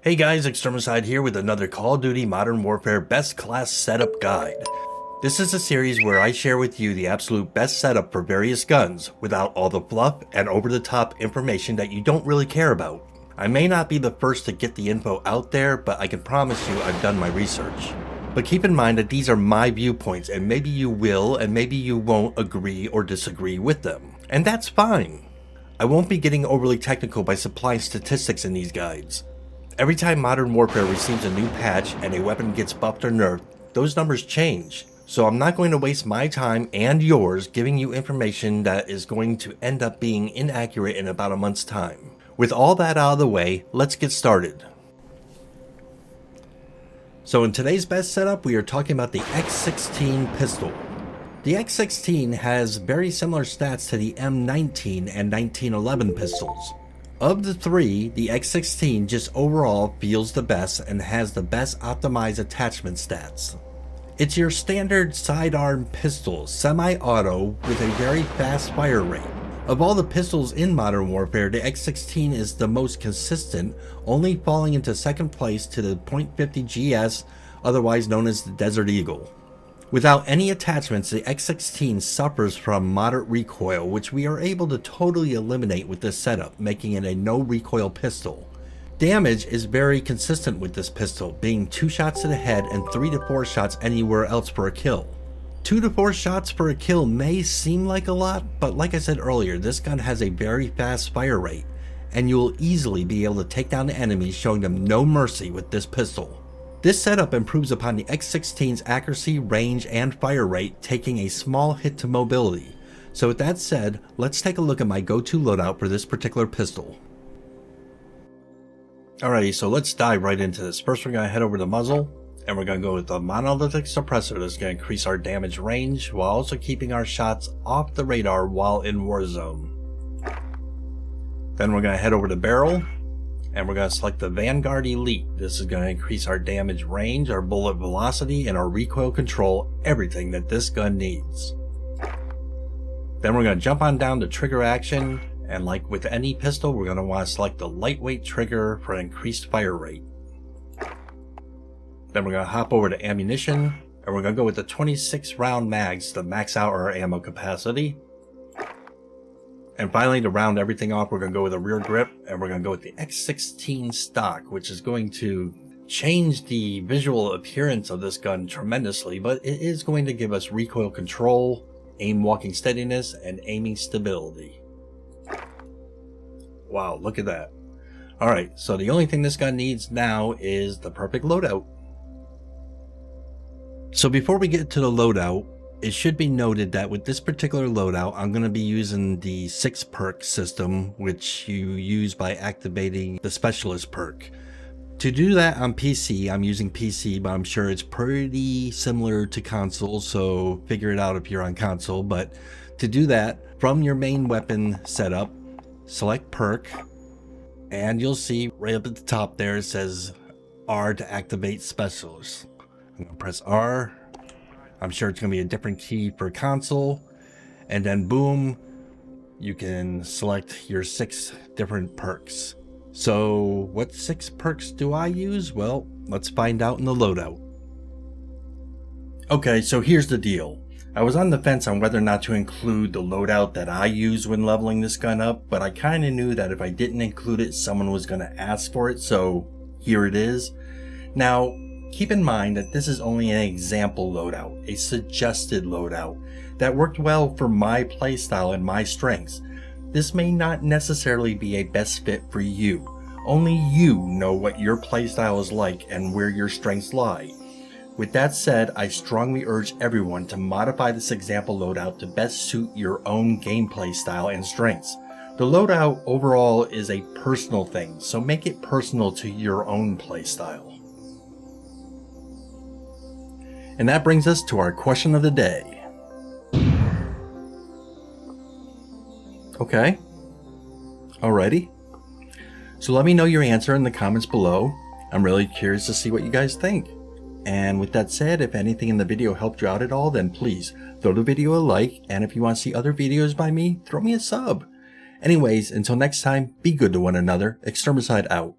Hey guys, Extermicide here with another Call of Duty Modern Warfare Best Class Setup Guide. This is a series where I share with you the absolute best setup for various guns without all the fluff and over-the-top information that you don't really care about. I may not be the first to get the info out there, but I can promise you I've done my research. But keep in mind that these are my viewpoints and maybe you will and maybe you won't agree or disagree with them. And that's fine. I won't be getting overly technical by supplying statistics in these guides. Every time Modern Warfare receives a new patch and a weapon gets buffed or nerfed, those numbers change. So I'm not going to waste my time and yours giving you information that is going to end up being inaccurate in about a month's time. With all that out of the way, let's get started. So in today's best setup, we are talking about the X16 pistol. The X16 has very similar stats to the M19 and 1911 pistols. Of the three, the X16 just overall feels the best and has the best optimized attachment stats. It's your standard sidearm pistol, semi-auto with a very fast fire rate. Of all the pistols in Modern Warfare, the X16 is the most consistent, only falling into second place to the .50 GS, otherwise known as the Desert Eagle. Without any attachments, the X16 suffers from moderate recoil, which we are able to totally eliminate with this setup, making it a no recoil pistol. Damage is very consistent with this pistol, being 2 shots to the head and 3 to 4 shots anywhere else for a kill. 2 to 4 shots for a kill may seem like a lot, but like I said earlier, this gun has a very fast fire rate, and you will easily be able to take down the enemies, showing them no mercy with this pistol. This setup improves upon the X16's accuracy, range, and fire rate, taking a small hit to mobility. So with that said, let's take a look at my go-to loadout for this particular pistol. Alrighty, so let's dive right into this. First we're going to head over to muzzle, and we're going to go with the monolithic suppressor that's going to increase our damage range while also keeping our shots off the radar while in Warzone. Then we're going to head over to barrel, and we're going to select the Vanguard Elite. This is going to increase our damage range, our bullet velocity, and our recoil control, everything that this gun needs. Then we're going to jump on down to trigger action, and like with any pistol, we're going to want to select the lightweight trigger for an increased fire rate. Then we're going to hop over to ammunition, and we're going to go with the 26 round mags to max out our ammo capacity. And finally, to round everything off, we're going to go with a rear grip, and we're going to go with the X16 stock, which is going to change the visual appearance of this gun tremendously, but it is going to give us recoil control, aim walking steadiness, and aiming stability. Wow, look at that. Alright, so the only thing this gun needs now is the perfect loadout. So before we get to the loadout, it should be noted that with this particular loadout, I'm going to be using the 6 perk system, which you use by activating the specialist perk. To do that on PC, I'm using PC, but I'm sure it's pretty similar to console, so figure it out if you're on console. But to do that, from your main weapon setup, select perk, and you'll see right up at the top there it says R to activate specialist. I'm going to press R. I'm sure it's going to be a different key for console, and then boom, you can select your 6 different perks. So what 6 perks do I use? Well, let's find out in the loadout. Okay, so here's the deal. I was on the fence on whether or not to include the loadout that I use when leveling this gun up, but I kind of knew that if I didn't include it, someone was going to ask for it, so here it is. Now, keep in mind that this is only an example loadout, a suggested loadout that worked well for my playstyle and my strengths. This may not necessarily be a best fit for you. Only you know what your playstyle is like and where your strengths lie. With that said, I strongly urge everyone to modify this example loadout to best suit your own gameplay style and strengths. The loadout overall is a personal thing, so make it personal to your own playstyle. And that brings us to our question of the day. Okay. Alrighty. So let me know your answer in the comments below. I'm really curious to see what you guys think. And with that said, if anything in the video helped you out at all, then please throw the video a like. And if you want to see other videos by me, throw me a sub. Anyways, until next time, be good to one another. Extermicide out.